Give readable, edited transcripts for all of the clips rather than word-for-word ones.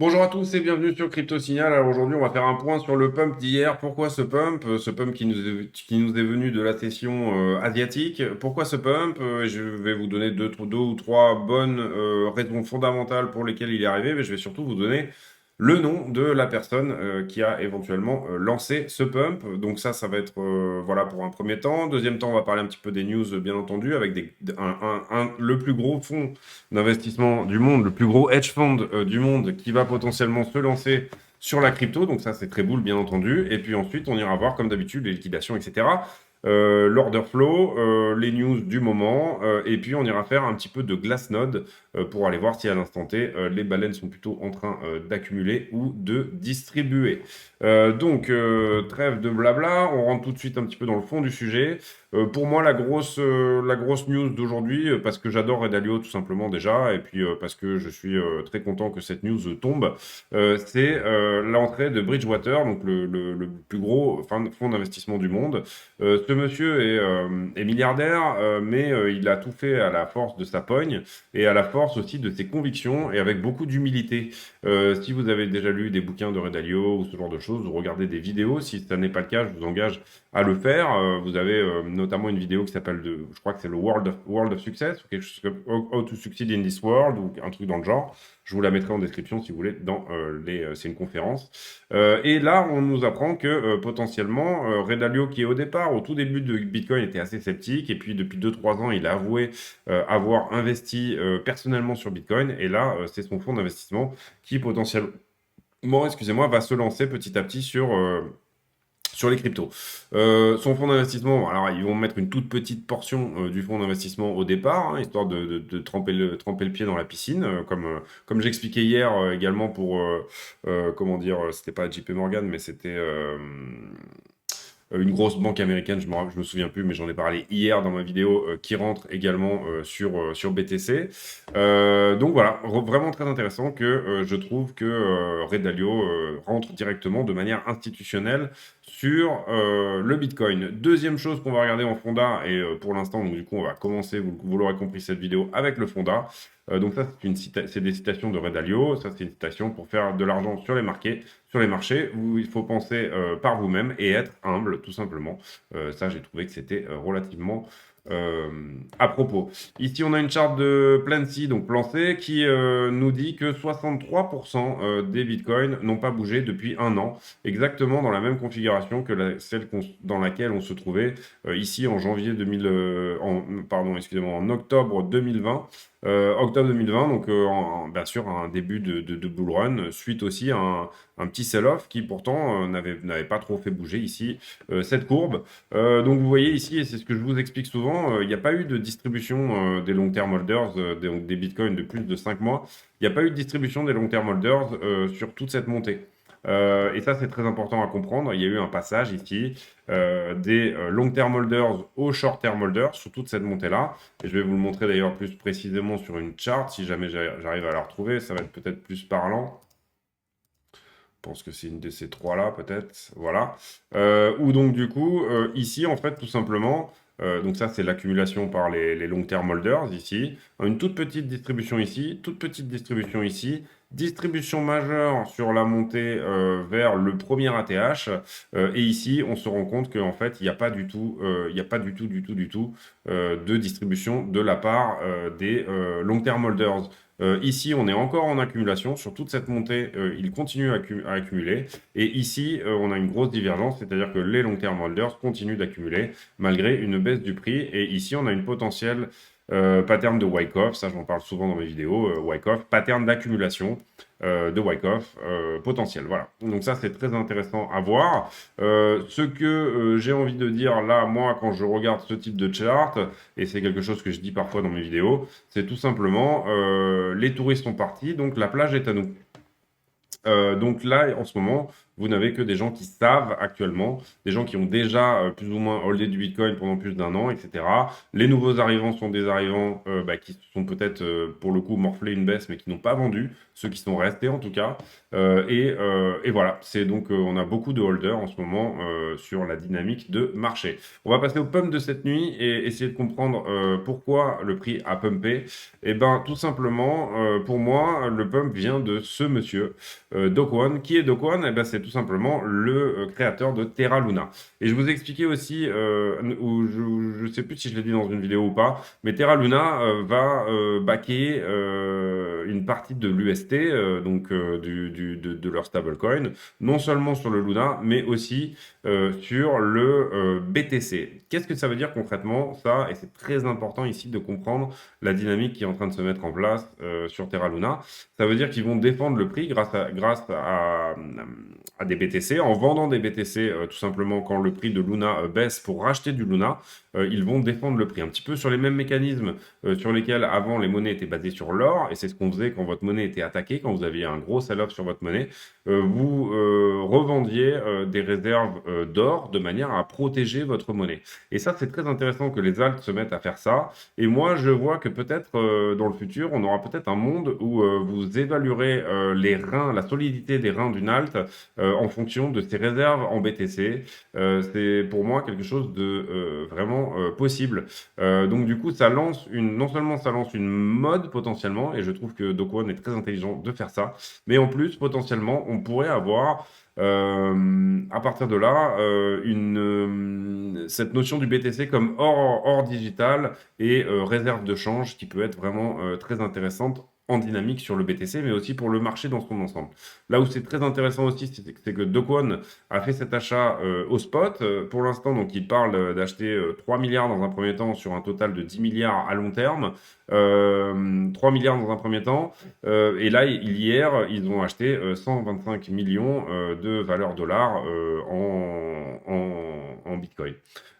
Bonjour à tous et bienvenue sur Crypto Signal. Alors aujourd'hui, on va faire un point sur le pump d'hier. Pourquoi ce pump? Ce pump qui nous est venu de la session asiatique. Pourquoi ce pump? Je vais vous donner deux ou trois bonnes raisons fondamentales pour lesquelles il est arrivé, mais je vais surtout vous donner le nom de la personne qui a éventuellement lancé ce pump. Donc ça va être voilà pour un premier temps. Deuxième temps, on va parler un petit peu des news, bien entendu, avec le plus gros fonds d'investissement du monde, le plus gros hedge fund du monde qui va potentiellement se lancer sur la crypto. Donc ça, c'est très cool, bien entendu. Et puis ensuite, on ira voir, comme d'habitude, les liquidations, etc. L'order flow, les news du moment, et puis on ira faire un petit peu de Glassnode pour aller voir si à l'instant T, les baleines sont plutôt en train d'accumuler ou de distribuer. Trêve de blabla, on rentre tout de suite un petit peu dans le fond du sujet. Pour moi, la grosse news d'aujourd'hui, parce que j'adore Redalio tout simplement déjà, et puis parce que je suis très content que cette news tombe, c'est l'entrée de Bridgewater, donc le plus gros fonds d'investissement du monde. Ce monsieur est milliardaire, mais il a tout fait à la force de sa pogne et à la force aussi de ses convictions et avec beaucoup d'humilité. Si vous avez déjà lu des bouquins de Redalio ou ce genre de choses, ou regardez des vidéos, si ça n'est pas le cas, je vous engage à le faire. Vous avez notamment une vidéo qui s'appelle, je crois que c'est le World of Success, ou quelque chose comme How to Succeed in this World, ou un truc dans le genre. Je vous la mettrai en description si vous voulez, c'est une conférence. Et là, on nous apprend que potentiellement, Redalio, qui au départ, au tout début de Bitcoin, était assez sceptique, et puis depuis 2-3 ans, il a avoué avoir investi personnellement sur Bitcoin, et là, c'est son fonds d'investissement qui potentiellement, excusez-moi, va se lancer petit à petit sur les cryptos. Son fonds d'investissement, alors ils vont mettre une toute petite portion du fonds d'investissement au départ, hein, histoire de tremper le pied dans la piscine, comme j'expliquais hier également pour, comment dire, c'était pas JP Morgan, mais c'était une grosse banque américaine, je me souviens plus, mais j'en ai parlé hier dans ma vidéo, qui rentre également sur BTC. Donc voilà, vraiment très intéressant que je trouve que Redalio rentre directement de manière institutionnelle sur le Bitcoin. Deuxième chose qu'on va regarder en fonda, et pour l'instant, donc du coup, on va commencer, vous l'aurez compris, cette vidéo avec le fonda. Donc ça, c'est des citations de Redalio. Ça, c'est une citation pour faire de l'argent sur les marchés, où il faut penser par vous-même et être humble, tout simplement. Ça, j'ai trouvé que c'était relativement euh, à propos. Ici, on a une charte de Plancy, donc Plancé, qui nous dit que 63% des bitcoins n'ont pas bougé depuis un an, exactement dans la même configuration que celle dans laquelle on se trouvait ici en janvier 2000, pardon, excusez-moi, en octobre 2020. Octobre 2020, donc bien sûr un début de bull run, suite aussi à un petit sell-off qui pourtant n'avait pas trop fait bouger ici cette courbe. Donc vous voyez ici, et c'est ce que je vous explique souvent, il n'y a pas eu de distribution des long-term holders, des bitcoins de plus de 5 mois. Il n'y a pas eu de distribution des long-term holders sur toute cette montée. Et ça, c'est très important à comprendre. Il y a eu un passage ici des long-term holders aux short-term holders sur toute cette montée-là. Et je vais vous le montrer d'ailleurs plus précisément sur une chart. Si jamais j'arrive à la retrouver, ça va être peut-être plus parlant. Je pense que c'est une de ces trois-là, peut-être. Voilà. Ou donc, du coup, ici, en fait, tout simplement, donc ça, c'est l'accumulation par les long-term holders, ici. Une toute petite distribution ici, toute petite distribution ici. Distribution majeure sur la montée vers le premier ATH. Et ici, on se rend compte qu'en fait, il n'y a pas du tout, il n'y a pas du tout, du tout de distribution de la part des long-term holders. Ici, on est encore en accumulation. Sur toute cette montée, il continue à accumuler. Et ici, on a une grosse divergence, c'est-à-dire que les long-term holders continuent d'accumuler malgré une baisse du prix. Et ici, on a une potentielle pattern de Wyckoff. Ça, j'en parle souvent dans mes vidéos. Wyckoff, pattern d'accumulation de Wyckoff potentiel. Voilà. Donc ça, c'est très intéressant à voir. Ce que j'ai envie de dire là, moi, quand je regarde ce type de chart, et c'est quelque chose que je dis parfois dans mes vidéos, c'est tout simplement les touristes sont partis, donc la plage est à nous. Donc là, en ce moment, vous n'avez que des gens qui savent actuellement, des gens qui ont déjà plus ou moins holdé du Bitcoin pendant plus d'un an, etc. Les nouveaux arrivants sont des arrivants qui sont peut-être pour le coup morflés une baisse, mais qui n'ont pas vendu, ceux qui sont restés en tout cas. Et voilà, c'est donc on a beaucoup de holders en ce moment sur la dynamique de marché. On va passer au pump de cette nuit et essayer de comprendre pourquoi le prix a pumpé. Et ben tout simplement, pour moi, le pump vient de ce monsieur, Do Kwon. Qui est Do Kwon? Eh ben, c'est tout simplement le créateur de Terra Luna. Et je vous ai expliqué aussi, ou je ne sais plus si je l'ai dit dans une vidéo ou pas, mais Terra Luna va backer une partie de l'UST, donc de leur stablecoin, non seulement sur le Luna, mais aussi sur le BTC. Qu'est-ce que ça veut dire concrètement, ça? Et c'est très important ici de comprendre la dynamique qui est en train de se mettre en place sur Terra Luna. Ça veut dire qu'ils vont défendre le prix grâce à des BTC, en vendant des BTC tout simplement quand le prix de Luna baisse pour racheter du Luna, ils vont défendre le prix. Un petit peu sur les mêmes mécanismes sur lesquels avant les monnaies étaient basées sur l'or, et c'est ce qu'on faisait quand votre monnaie était attaquée, quand vous aviez un gros sell-off sur votre monnaie, vous revendiez des réserves d'or de manière à protéger votre monnaie. Et ça, c'est très intéressant que les alts se mettent à faire ça. Et moi, je vois que peut-être dans le futur, on aura peut-être un monde où vous évaluerez les reins, la solidité des reins d'une alt en fonction de ses réserves en BTC. C'est pour moi quelque chose de vraiment possible. Donc du coup, non seulement ça lance une mode potentiellement, et je trouve que Do Kwon est très intelligent de faire ça, mais en plus, potentiellement, on pourrait avoir à partir de là, cette notion du BTC comme or digital et réserve de change qui peut être vraiment très intéressante en dynamique sur le BTC, mais aussi pour le marché dans son ensemble. Là où c'est très intéressant aussi, c'est que Do Kwon a fait cet achat au spot. Pour l'instant, donc il parle d'acheter 3 milliards dans un premier temps sur un total de 10 milliards à long terme. 3 milliards dans un premier temps. Et là, hier, ils ont acheté 125 millions de valeur dollar en Bitcoin.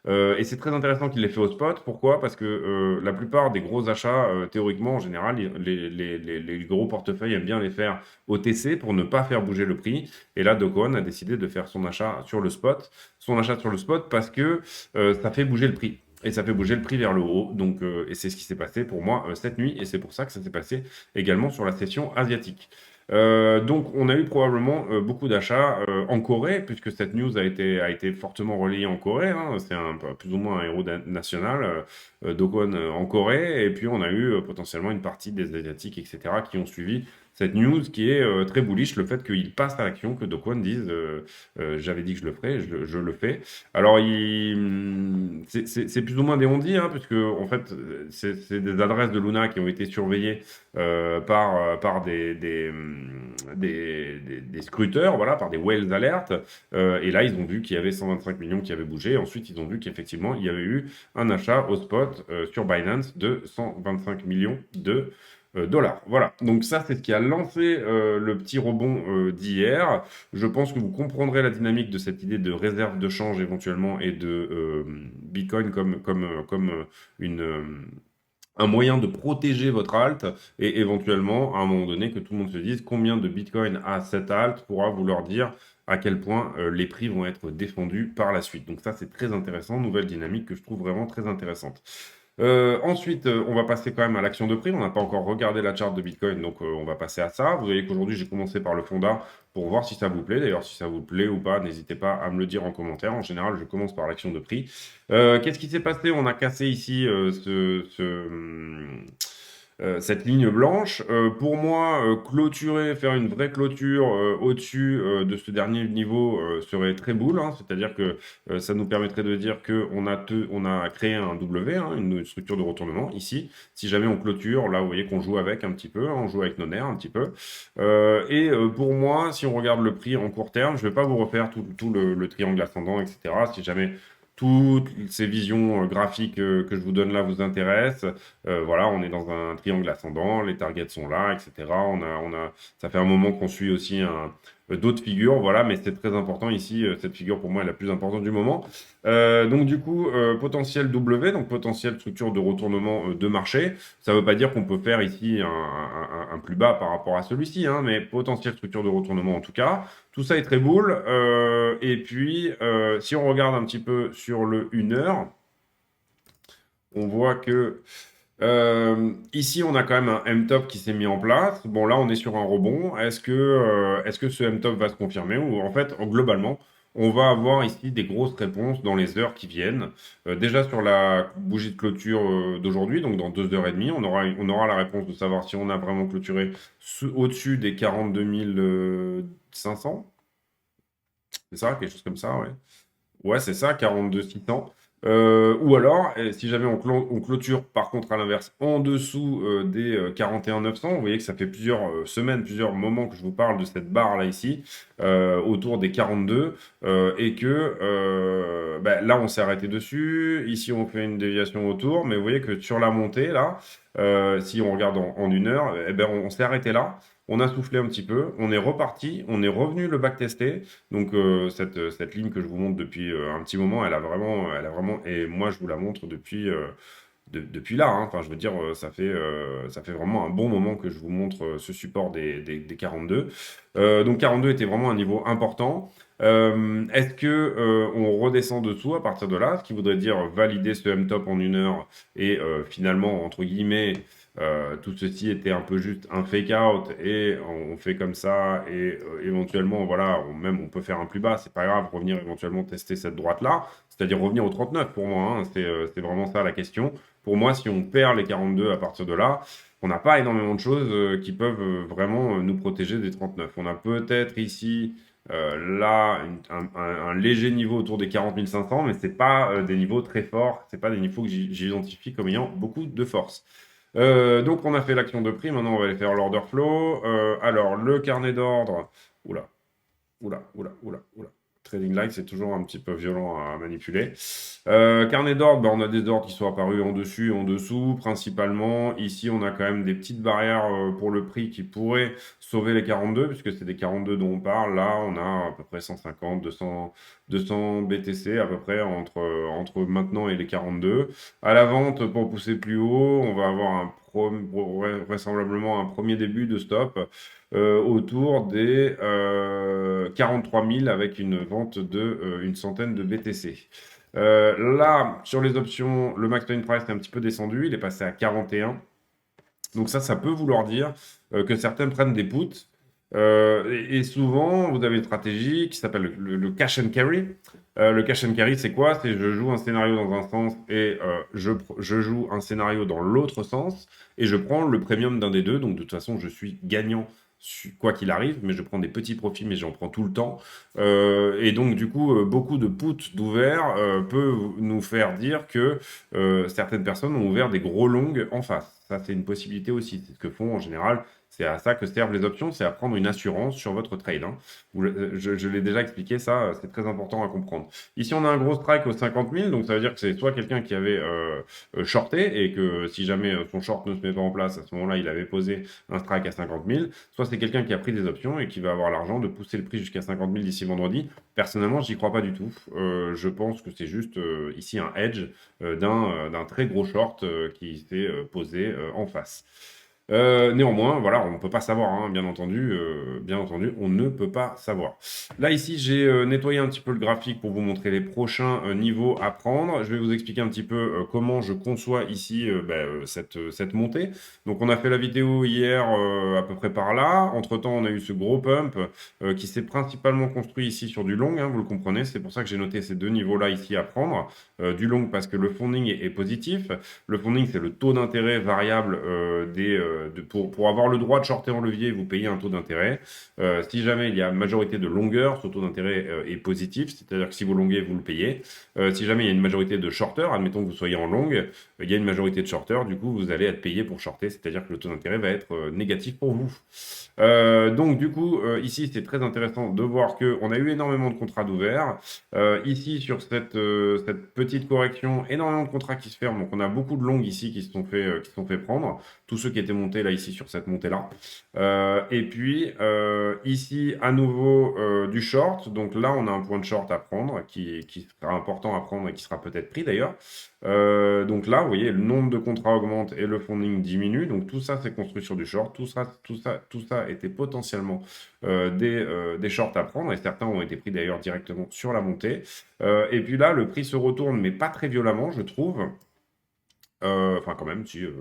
Et c'est très intéressant qu'il l'ait fait au spot. Pourquoi? Parce que la plupart des gros achats, théoriquement, en général, les gros portefeuilles aiment bien les faire au TC pour ne pas faire bouger le prix. Et là, Do Kwon a décidé de faire son achat sur le spot. Son achat sur le spot parce que ça fait bouger le prix. Et ça fait bouger le prix vers le haut. Donc, et c'est ce qui s'est passé pour moi cette nuit. Et c'est pour ça que ça s'est passé également sur la session asiatique. Donc, on a eu probablement beaucoup d'achats en Corée, puisque cette news a été fortement relayée en Corée, hein. C'est plus ou moins un héros national, Do Kwon en Corée. Et puis, on a eu potentiellement une partie des Asiatiques, etc., qui ont suivi cette news qui est très bullish, le fait qu'il passe à l'action, que Do Kwon dise j'avais dit que je le ferais, je le fais. Alors, c'est plus ou moins des on-dit, hein, puisque en fait, c'est des adresses de Luna qui ont été surveillées par des scruteurs, voilà, par des whales alert. Et là, ils ont vu qu'il y avait 125 millions qui avaient bougé. Ensuite, ils ont vu qu'effectivement, il y avait eu un achat au spot sur Binance de 125 millions de dollars. Voilà, donc ça c'est ce qui a lancé le petit rebond d'hier. Je pense que vous comprendrez la dynamique de cette idée de réserve de change éventuellement et de Bitcoin comme un moyen de protéger votre alt et éventuellement à un moment donné que tout le monde se dise combien de Bitcoin a cette alt pourra vouloir dire à quel point les prix vont être défendus par la suite. Donc ça c'est très intéressant, nouvelle dynamique que je trouve vraiment très intéressante. Ensuite, on va passer quand même à l'action de prix. On n'a pas encore regardé la charte de Bitcoin, donc on va passer à ça. Vous voyez qu'aujourd'hui, j'ai commencé par le Fonda pour voir si ça vous plaît. D'ailleurs, si ça vous plaît ou pas, n'hésitez pas à me le dire en commentaire. En général, je commence par l'action de prix. Qu'est-ce qui s'est passé? On a cassé ici cette ligne blanche. Pour moi, clôturer, faire une vraie clôture au-dessus de ce dernier niveau serait très boule, hein. C'est-à-dire que ça nous permettrait de dire qu'on a créé un W, hein, une structure de retournement ici. Si jamais on clôture, là vous voyez qu'on joue avec un petit peu, hein, on joue avec nos nerfs un petit peu. Pour moi, si on regarde le prix en court terme, je ne vais pas vous refaire tout le triangle ascendant, etc. Si jamais toutes ces visions graphiques que je vous donne là vous intéressent. Voilà, on est dans un triangle ascendant, les targets sont là, etc. Ça fait un moment qu'on suit aussi d'autres figures, voilà, mais c'est très important ici, cette figure pour moi est la plus importante du moment. Donc du coup, potentiel W, donc potentiel structure de retournement de marché. Ça ne veut pas dire qu'on peut faire ici un plus bas par rapport à celui-ci, hein, mais potentiel structure de retournement en tout cas. Tout ça est très boule. Et puis, si on regarde un petit peu sur le 1 heure, on voit que ici, on a quand même un M-top qui s'est mis en place. Bon, là, on est sur un rebond. Est-ce que ce M-top va se confirmer ou en fait, globalement, on va avoir ici des grosses réponses dans les heures qui viennent. Déjà sur la bougie de clôture d'aujourd'hui, donc dans 2 heures et demie, on aura la réponse de savoir si on a vraiment clôturé au-dessus des 42 500. C'est ça, quelque chose comme ça, ouais. Ouais, c'est ça, 42 600. Ou alors, si jamais on clôture par contre à l'inverse en dessous des 41 900, vous voyez que ça fait plusieurs semaines, plusieurs moments que je vous parle de cette barre là ici, autour des 42, et que bah, là on s'est arrêté dessus, ici on fait une déviation autour, mais vous voyez que sur la montée là, si on regarde en 1 heure, eh ben, on s'est arrêté là. On a soufflé un petit peu, on est reparti, on est revenu le backtester. Donc cette ligne que je vous montre depuis un petit moment, elle a vraiment, et moi je vous la montre depuis, depuis là, hein. Enfin je veux dire, ça fait vraiment un bon moment que je vous montre ce support des 42. Donc 42 était vraiment un niveau important. Est-ce que on redescend dessous à partir de là, ce qui voudrait dire valider ce M-top en 1 heure et finalement, entre guillemets, tout ceci était un peu juste un fake out et on fait comme ça et éventuellement voilà même on peut faire un plus bas, c'est pas grave, revenir éventuellement tester cette droite là, c'est-à-dire revenir au 39 pour moi, hein, c'est vraiment ça la question. Pour moi, si on perd les 42 à partir de là, on n'a pas énormément de choses qui peuvent vraiment nous protéger des 39. On a peut-être ici là un léger niveau autour des 40 500, mais c'est pas des niveaux très forts, c'est pas des niveaux que j'identifie comme ayant beaucoup de force. Donc on a fait l'action de prix, maintenant on va aller faire l'order flow. Alors le carnet d'ordre, oula, oula, oula, oula, oula. Trading Light, c'est toujours un petit peu violent à manipuler. Carnet d'ordre, bah, on a des ordres qui sont apparus en dessus et en dessous, principalement. Ici, on a quand même des petites barrières pour le prix qui pourraient sauver les 42, puisque c'est des 42 dont on parle. Là, on a à peu près 150, 200 BTC à peu près entre maintenant et les 42. À la vente, pour pousser plus haut, on va avoir vraisemblablement un premier début de stop autour des 43 000 avec une vente de une centaine de BTC. Là, sur les options, le max time price est un petit peu descendu, il est passé à 41. Donc ça peut vouloir dire que certains prennent des puts. Et souvent, vous avez une stratégie qui s'appelle le cash and carry. Le cash and carry, c'est quoi? C'est je joue un scénario dans un sens et je joue un scénario dans l'autre sens et je prends le premium d'un des deux. Donc de toute façon, je suis gagnant quoi qu'il arrive, mais je prends des petits profits, mais j'en prends tout le temps. Et donc du coup, beaucoup de puts d'ouvert peut nous faire dire que certaines personnes ont ouvert des gros longs en face. Ça, c'est une possibilité aussi. C'est ce que font en général. C'est à ça que servent les options, c'est à prendre une assurance sur votre trade, hein. Je l'ai déjà expliqué, ça, c'est très important à comprendre. Ici, on a un gros strike aux 50 000, donc ça veut dire que c'est soit quelqu'un qui avait shorté et que si jamais son short ne se met pas en place, à ce moment-là, il avait posé un strike à 50 000, soit c'est quelqu'un qui a pris des options et qui va avoir l'argent de pousser le prix jusqu'à 50 000 d'ici vendredi. Personnellement, j'y crois pas du tout. Je pense que c'est juste ici un hedge d'un très gros short qui s'est posé en face. Néanmoins, voilà, on ne peut pas savoir, hein, bien entendu, on ne peut pas savoir. Là, ici, j'ai nettoyé un petit peu le graphique pour vous montrer les prochains niveaux à prendre. Je vais vous expliquer un petit peu comment je conçois ici cette montée. Donc, on a fait la vidéo hier à peu près par là. Entre-temps, on a eu ce gros pump qui s'est principalement construit ici sur du long, hein, vous le comprenez. C'est pour ça que j'ai noté ces deux niveaux-là ici à prendre. Du long parce que le funding est positif. Le funding, c'est le taux d'intérêt variable pour avoir le droit de shorter en levier, vous payez un taux d'intérêt. Si jamais il y a majorité de longueur, ce taux d'intérêt est positif, c'est-à-dire que si vous longuez, vous le payez. Si jamais il y a une majorité de shorters, admettons que vous soyez en longue, il y a une majorité de shorters, du coup vous allez être payé pour shorter, c'est-à-dire que le taux d'intérêt va être négatif pour vous. Donc du coup, ici c'est très intéressant de voir qu'on a eu énormément de contrats d'ouvert. Ici sur cette petite correction, énormément de contrats qui se ferment, donc on a beaucoup de longues ici qui se sont fait prendre. Tous ceux qui étaient montés remonter là, ici, sur cette montée-là. Et puis, ici, à nouveau, du short. Donc là, on a un point de short à prendre qui sera important à prendre et qui sera peut-être pris d'ailleurs. Donc là, vous voyez, le nombre de contrats augmente et le funding diminue. Donc tout ça, c'est construit sur du short. Tout ça était potentiellement des shorts à prendre et certains ont été pris d'ailleurs directement sur la montée. Et puis là, le prix se retourne, mais pas très violemment, je trouve. Enfin, quand même, si, ouais,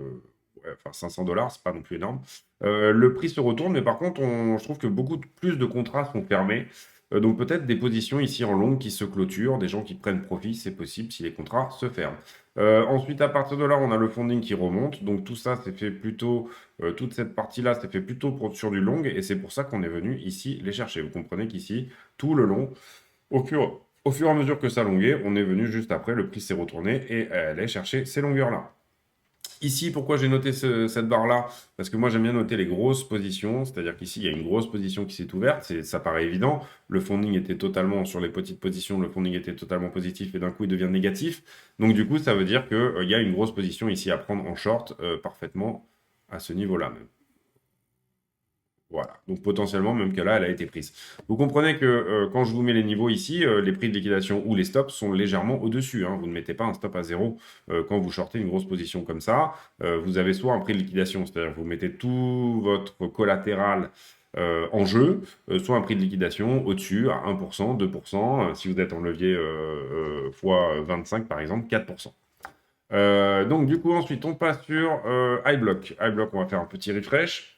enfin, 500 dollars, c'est pas non plus énorme. Le prix se retourne, mais par contre, je trouve que beaucoup plus de contrats sont fermés. Donc peut-être des positions ici en longue qui se clôturent, des gens qui prennent profit, c'est possible si les contrats se ferment. Ensuite, à partir de là, on a le funding qui remonte. Donc tout ça, c'est fait plutôt, toute cette partie-là, c'est fait plutôt sur du long, et c'est pour ça qu'on est venu ici les chercher. Vous comprenez qu'ici, tout le long, au fur et à mesure que ça longuait, on est venu juste après, le prix s'est retourné et elle est chercher ces longueurs-là. Ici, pourquoi j'ai noté cette barre-là? Parce que moi, j'aime bien noter les grosses positions, c'est-à-dire qu'ici, il y a une grosse position qui s'est ouverte, ça paraît évident. Le funding était totalement, sur les petites positions, le funding était totalement positif et d'un coup, il devient négatif. Donc, du coup, ça veut dire qu'il y a une grosse position ici à prendre en short parfaitement à ce niveau-là même. Voilà, donc potentiellement, même que là, elle a été prise. Vous comprenez que quand je vous mets les niveaux ici, les prix de liquidation ou les stops sont légèrement au-dessus, hein. Vous ne mettez pas un stop à zéro quand vous shortez une grosse position comme ça. Vous avez soit un prix de liquidation, c'est-à-dire que vous mettez tout votre collatéral en jeu, soit un prix de liquidation au-dessus à 1%, 2%, si vous êtes en levier fois 25 par exemple, 4%. Donc du coup, ensuite, on passe sur iBlock. iBlock, on va faire un petit refresh.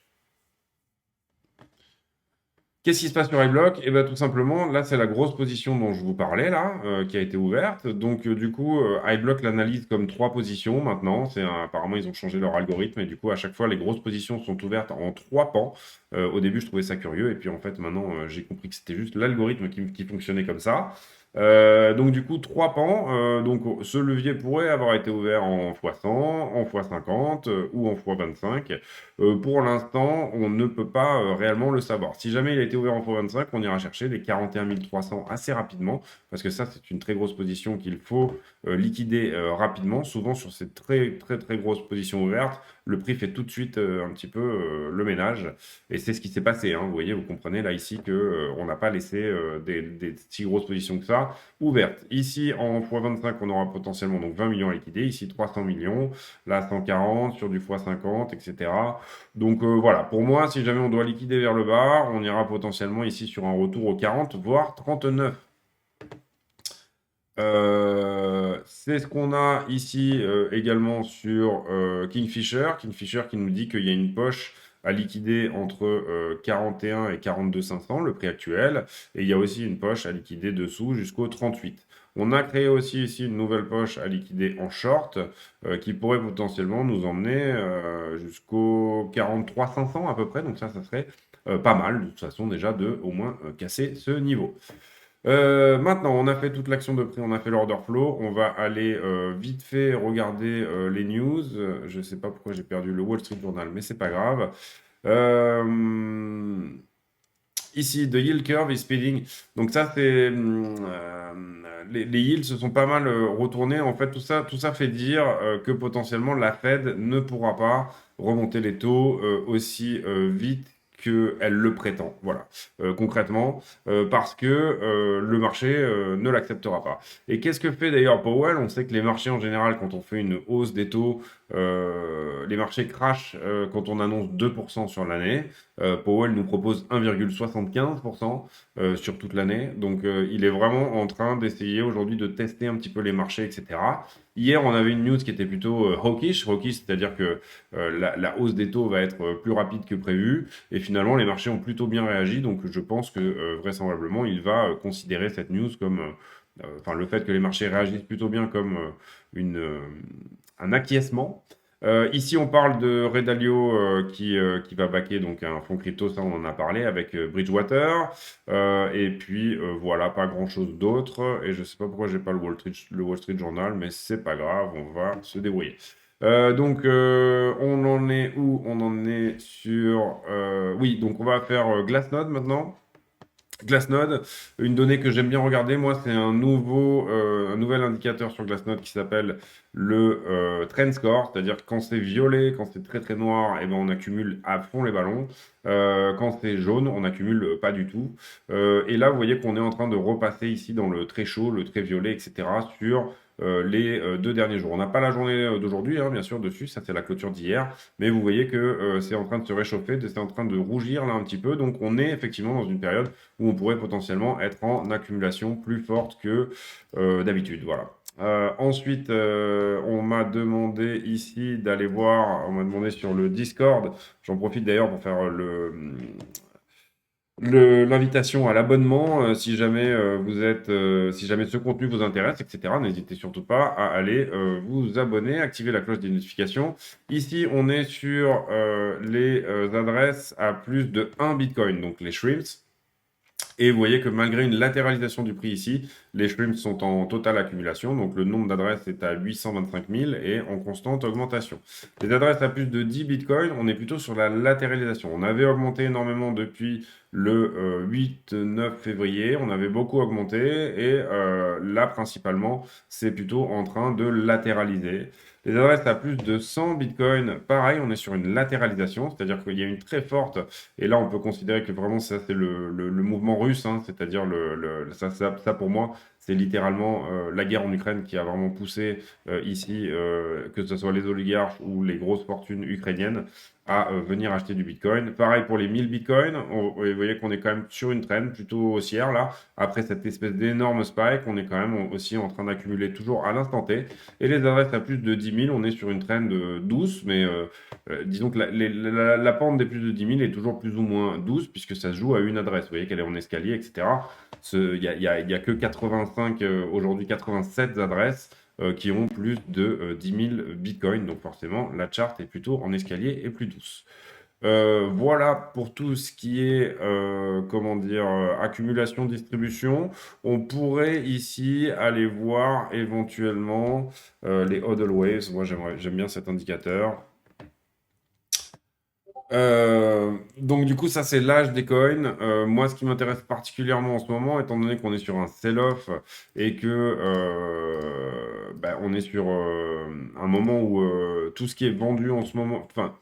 Qu'est-ce qui se passe sur iBlock? Eh bien, tout simplement, là, c'est la grosse position dont je vous parlais, là, qui a été ouverte. Donc, du coup, iBlock l'analyse comme 3 positions maintenant. Apparemment, ils ont changé leur algorithme et du coup, à chaque fois, les grosses positions sont ouvertes en 3 pans. Au début, je trouvais ça curieux et puis, en fait, maintenant, j'ai compris que c'était juste l'algorithme qui fonctionnait comme ça. Donc, du coup, 3 pans. Donc, ce levier pourrait avoir été ouvert en x100, en x50 ou en x25. Pour l'instant, on ne peut pas réellement le savoir. Si jamais il a été ouvert en x25, on ira chercher les 41 300 assez rapidement, parce que ça, c'est une très grosse position qu'il faut liquider rapidement. Souvent, sur ces très, très, très grosses positions ouvertes, le prix fait tout de suite un petit peu le ménage. Et c'est ce qui s'est passé, hein. Vous voyez, vous comprenez là ici que on n'a pas laissé des si grosses positions que ça ouvertes. Ici, en x25, on aura potentiellement donc 20 millions à liquider. Ici, 300 millions. Là, 140 sur du x50, etc. Donc voilà, pour moi, si jamais on doit liquider vers le bas, on ira potentiellement ici sur un retour au 40, voire 39. C'est ce qu'on a ici également sur Kingfisher. Kingfisher qui nous dit qu'il y a une poche à liquider entre 41 et 42 500, le prix actuel. Et il y a aussi une poche à liquider dessous jusqu'au 38. On a créé aussi ici une nouvelle poche à liquider en short qui pourrait potentiellement nous emmener jusqu'au 43 500 à peu près. Donc ça serait pas mal de toute façon déjà de au moins casser ce niveau. Maintenant, on a fait toute l'action de prix, on a fait l'order flow. On va aller vite fait regarder les news. Je ne sais pas pourquoi j'ai perdu le Wall Street Journal, mais c'est pas grave. Ici, the yield curve is speeding. Donc ça, c'est les yields se sont pas mal retournés. En fait, tout ça fait dire que potentiellement la Fed ne pourra pas remonter les taux aussi vite qu'elle le prétend. Voilà, concrètement, parce que le marché ne l'acceptera pas. Et qu'est-ce que fait d'ailleurs Powell? On sait que les marchés en général, quand on fait une hausse des taux, les marchés crachent quand on annonce 2% sur l'année. Powell nous propose 1,75% sur toute l'année. Donc, il est vraiment en train d'essayer aujourd'hui de tester un petit peu les marchés, etc. Hier, on avait une news qui était plutôt hawkish. Hawkish, c'est-à-dire que la hausse des taux va être plus rapide que prévu. Et finalement, les marchés ont plutôt bien réagi. Donc, je pense que vraisemblablement, il va considérer cette news comme... Enfin, le fait que les marchés réagissent plutôt bien comme un acquiescement. Ici, on parle de Ray Dalio qui va backer donc un fonds crypto, ça on en a parlé avec Bridgewater. Et puis voilà, pas grand-chose d'autre. Et je sais pas pourquoi j'ai pas le Wall Street Journal, mais c'est pas grave, on va se débrouiller. Donc on en est où? On en est sur... oui, donc on va faire Glassnode maintenant. Glassnode, une donnée que j'aime bien regarder, moi, c'est un nouvel indicateur sur Glassnode qui s'appelle le trend score, c'est-à-dire que quand c'est violet, quand c'est très très noir, eh ben, on accumule à fond les ballons. Quand c'est jaune, on accumule pas du tout. Et là, vous voyez qu'on est en train de repasser ici dans le très chaud, le très violet, etc. sur les 2 derniers jours. On n'a pas la journée d'aujourd'hui, hein, bien sûr, dessus, ça c'est la clôture d'hier, mais vous voyez que c'est en train de se réchauffer, c'est en train de rougir là un petit peu, donc on est effectivement dans une période où on pourrait potentiellement être en accumulation plus forte que d'habitude. Voilà. Ensuite, on m'a demandé ici d'aller voir, on m'a demandé sur le Discord, j'en profite d'ailleurs pour faire l'invitation à l'abonnement, si jamais si jamais ce contenu vous intéresse, etc. N'hésitez surtout pas à aller vous abonner, activer la cloche des notifications. Ici, on est sur les adresses à plus de 1 Bitcoin, donc les shrimps. Et vous voyez que malgré une latéralisation du prix ici, les shrimps sont en totale accumulation. Donc le nombre d'adresses est à 825 000 et en constante augmentation. Les adresses à plus de 10 bitcoins, on est plutôt sur la latéralisation. On avait augmenté énormément depuis le 8-9 février. On avait beaucoup augmenté et là, principalement, c'est plutôt en train de latéraliser. Les adresses à plus de 100 bitcoins, pareil, on est sur une latéralisation, c'est-à-dire qu'il y a une très forte, et là on peut considérer que vraiment ça c'est le mouvement russe, hein, c'est-à-dire ça pour moi c'est littéralement la guerre en Ukraine qui a vraiment poussé ici, que ce soit les oligarches ou les grosses fortunes ukrainiennes, à venir acheter du Bitcoin. Pareil pour les 1000 Bitcoins, vous voyez qu'on est quand même sur une trend plutôt haussière là. Après cette espèce d'énorme spike, on est quand même aussi en train d'accumuler toujours à l'instant T. Et les adresses à plus de 10 000, on est sur une trend douce, mais disons que la pente des plus de 10 000 est toujours plus ou moins douce, puisque ça se joue à une adresse. Vous voyez qu'elle est en escalier, etc. Il y a que 85, aujourd'hui 87 adresses qui ont plus de 10 000 bitcoins. Donc forcément, la charte est plutôt en escalier et plus douce. Voilà pour tout ce qui est, comment dire, accumulation, distribution. On pourrait ici aller voir éventuellement les hodl waves. Moi, j'aime bien cet indicateur. Donc du coup, ça c'est l'âge des coins. Moi, ce qui m'intéresse particulièrement en ce moment, étant donné qu'on est sur un sell-off et que on est sur un moment où tout ce qui est vendu en ce moment, enfin,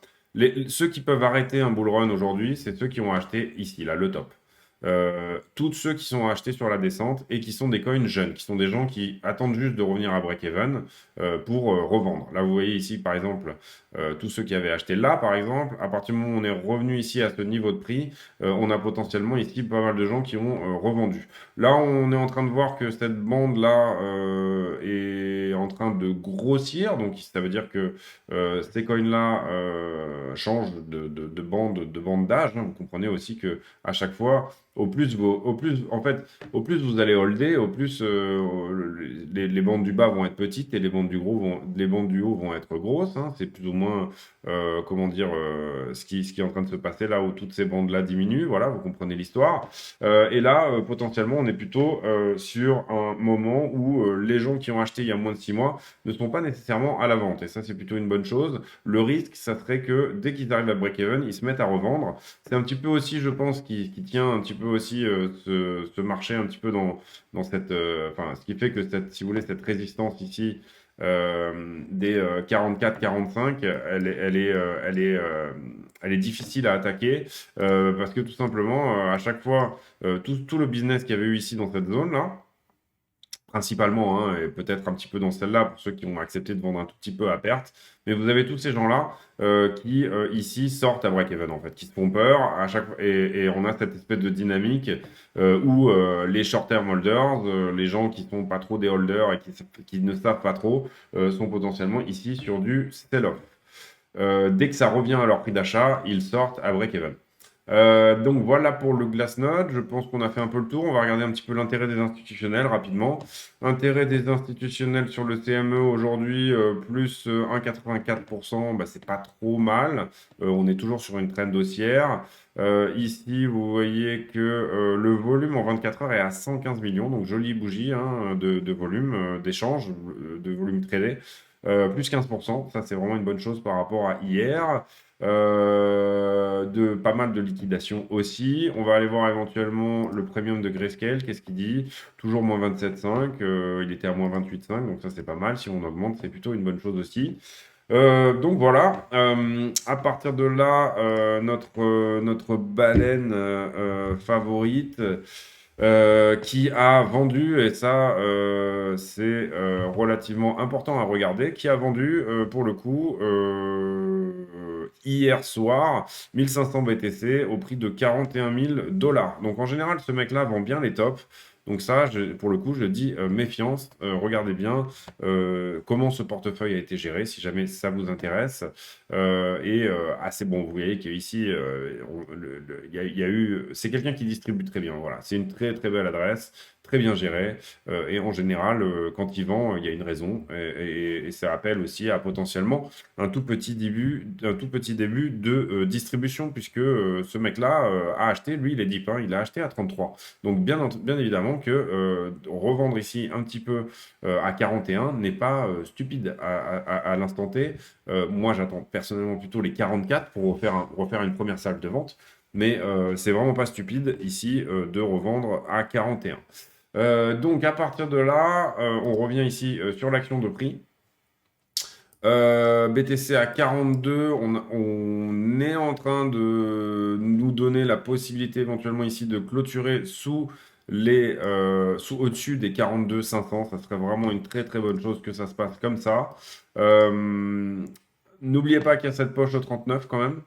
ceux qui peuvent arrêter un bull run aujourd'hui, c'est ceux qui ont acheté ici, là, le top. Tous ceux qui sont achetés sur la descente et qui sont des coins jeunes, qui sont des gens qui attendent juste de revenir à break-even pour revendre. Là, vous voyez ici, par exemple, tous ceux qui avaient acheté là, par exemple, à partir du moment où on est revenu ici à ce niveau de prix, on a potentiellement ici pas mal de gens qui ont revendu. Là, on est en train de voir que cette bande-là est en train de grossir, donc ça veut dire que ces coins-là changent de bande d'âge, hein. Vous comprenez aussi que à chaque fois, au plus vous allez holder, au plus les bandes du bas vont être petites et les bandes du haut vont être grosses, hein. C'est plus ou moins, comment dire, ce qui est en train de se passer là où toutes ces bandes-là diminuent. Voilà, vous comprenez l'histoire. Et là, potentiellement, on est plutôt sur un moment où les gens qui ont acheté il y a moins de 6 mois ne sont pas nécessairement à la vente. Et ça, c'est plutôt une bonne chose. Le risque, ça serait que dès qu'ils arrivent à break-even, ils se mettent à revendre. C'est un petit peu aussi, je pense, qui tient un petit peu aussi ce marché un petit peu dans cette, enfin, ce qui fait que si vous voulez, cette résistance ici des 44-45, elle est difficile à attaquer parce que tout simplement, à chaque fois, tout le business qu'il y avait eu ici dans cette zone-là, principalement, hein, et peut-être un petit peu dans celle-là pour ceux qui ont accepté de vendre un tout petit peu à perte. Mais vous avez tous ces gens-là qui ici sortent à break-even en fait, qui se font peur à chaque fois, et on a cette espèce de dynamique où les short-term holders, les gens qui sont pas trop des holders et qui ne savent pas trop, sont potentiellement ici sur du sell-off. Dès que ça revient à leur prix d'achat, ils sortent à break-even. Donc voilà pour le Glassnode. Je pense qu'on a fait un peu le tour. On va regarder un petit peu l'intérêt des institutionnels rapidement. Intérêt des institutionnels sur le CME aujourd'hui, plus 1,84%, bah, c'est pas trop mal. On est toujours sur une trend haussière. Ici, vous voyez que le volume en 24 heures est à 115 millions. Donc jolie bougie hein, de volume d'échange, de volume tradé. plus 15%. Ça, c'est vraiment une bonne chose par rapport à hier. De pas mal de liquidations aussi. On va aller voir éventuellement le premium de Grayscale. Qu'est-ce qu'il dit? Toujours moins 27,5. Il était à moins 28,5. Donc ça, c'est pas mal. Si on augmente, c'est plutôt une bonne chose aussi. Donc voilà, à partir de là, notre baleine favorite qui a vendu, et ça c'est relativement important à regarder, qui a vendu pour le coup hier soir 1500 BTC au prix de 41 000 $. Donc en général, ce mec-là vend bien les tops. Donc ça, pour le coup, je dis méfiance. Regardez bien comment ce portefeuille a été géré, si jamais ça vous intéresse. Assez bon, vous voyez qu'ici, il y a eu... C'est quelqu'un qui distribue très bien, voilà. C'est une très très belle adresse, très bien gérée. Et en général, quand il vend, il y a une raison. Et ça appelle aussi à potentiellement un tout petit début de distribution, puisque ce mec-là a acheté, lui, il est deep, hein, il a acheté à 33. Donc bien évidemment que revendre ici un petit peu à 41 n'est pas stupide à l'instant T. Moi, j'attends personnellement plutôt les 44 pour refaire une première salle de vente. Mais c'est vraiment pas stupide ici de revendre à 41. Donc à partir de là, on revient ici sur l'action de prix. BTC à 42, on est en train de nous donner la possibilité éventuellement ici de clôturer sous au-dessus des 42 500. Ça serait vraiment une très très bonne chose que ça se passe comme ça. N'oubliez pas qu'il y a cette poche de 39 quand même.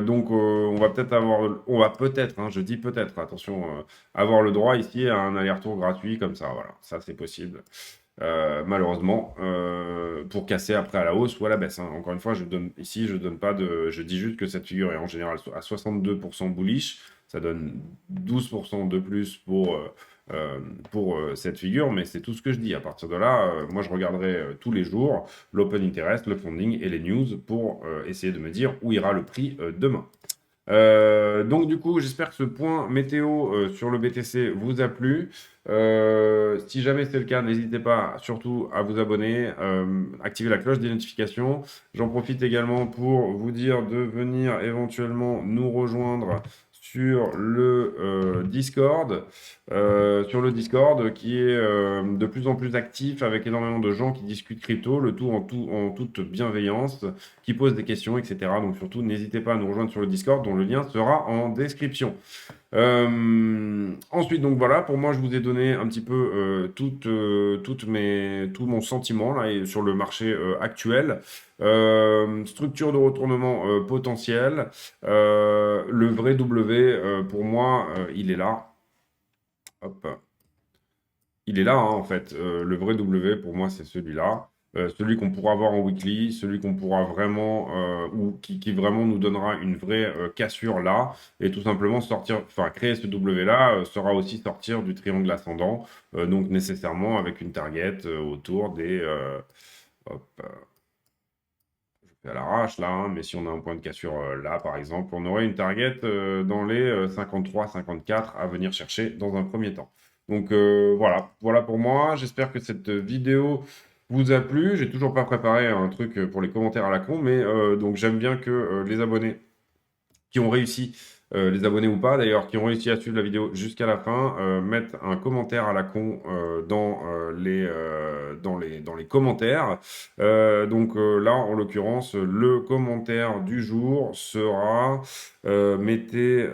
Donc on va peut-être, hein, je dis peut-être, attention, avoir le droit ici à un aller-retour gratuit comme ça. Voilà, ça c'est possible. Malheureusement, pour casser après à la hausse ou à la baisse, hein. Encore une fois, je donne pas je dis juste que cette figure est en général à 62% bullish. Ça donne 12% de plus pour cette figure, mais c'est tout ce que je dis. À partir de là, moi, je regarderai tous les jours l'open interest, le funding et les news pour essayer de me dire où ira le prix demain. Donc du coup, j'espère que ce point météo sur le BTC vous a plu. Si jamais c'est le cas, n'hésitez pas surtout à vous abonner, activer la cloche des notifications. J'en profite également pour vous dire de venir éventuellement nous rejoindre sur le Discord, qui est de plus en plus actif avec énormément de gens qui discutent crypto, le tout en toute bienveillance, qui posent des questions, etc. Donc surtout, n'hésitez pas à nous rejoindre sur le Discord, dont le lien sera en description. Ensuite, donc voilà, pour moi, je vous ai donné un petit peu tout mon sentiment là, sur le marché actuel. Structure de retournement potentielle. Le vrai W, pour moi, il est là. Hop. Il est là, hein, en fait. Le vrai W, pour moi, c'est celui-là. Celui qu'on pourra voir en weekly, celui qu'on pourra vraiment, ou qui vraiment nous donnera une vraie cassure là, et tout simplement créer ce W-là sera aussi sortir du triangle ascendant, donc nécessairement avec une target autour des... hop, je fais à l'arrache là, hein, mais si on a un point de cassure là, par exemple, on aurait une target dans les 53-54 à venir chercher dans un premier temps. Donc voilà pour moi. J'espère que cette vidéo vous a plu. J'ai toujours pas préparé un truc pour les commentaires à la con, mais donc j'aime bien que les abonnés qui ont réussi, les abonnés ou pas d'ailleurs, qui ont réussi à suivre la vidéo jusqu'à la fin, mettent un commentaire à la con dans les commentaires. Là, en l'occurrence, le commentaire du jour sera mettez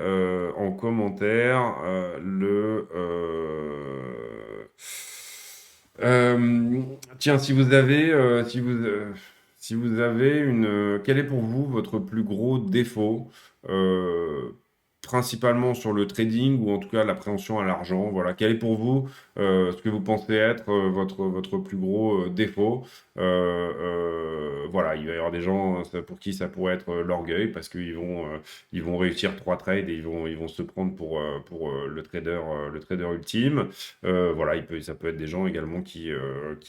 en commentaire tiens, si vous avez quel est pour vous votre plus gros défaut, euh, principalement sur le trading ou en tout cas l'appréhension à l'argent, voilà. Quel est pour vous ce que vous pensez être votre plus gros défaut? voilà, il va y avoir des gens pour qui ça pourrait être l'orgueil parce ils vont réussir 3 trades et ils vont se prendre pour le trader ultime. Voilà, ça peut être des gens également qui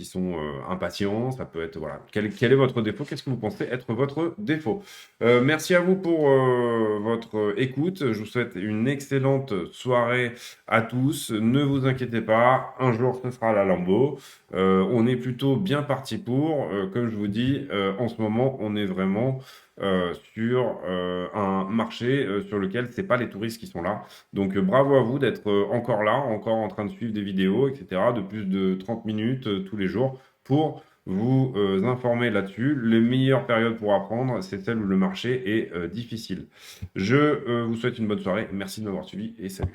sont impatients. Ça peut être, voilà. Quel est votre défaut? Qu'est-ce que vous pensez être votre défaut? Merci à vous pour votre écoute. Je vous souhaite une excellente soirée à tous. Ne vous inquiétez pas, un jour ce sera la Lambo. On est plutôt bien parti pour. Comme je vous dis, en ce moment, on est vraiment sur un marché sur lequel c'est pas les touristes qui sont là. Donc bravo à vous d'être encore là, encore en train de suivre des vidéos, etc. de plus de 30 minutes tous les jours pour vous informer là-dessus. Les meilleures périodes pour apprendre, c'est celle où le marché est difficile. Je vous souhaite une bonne soirée. Merci de m'avoir suivi et salut.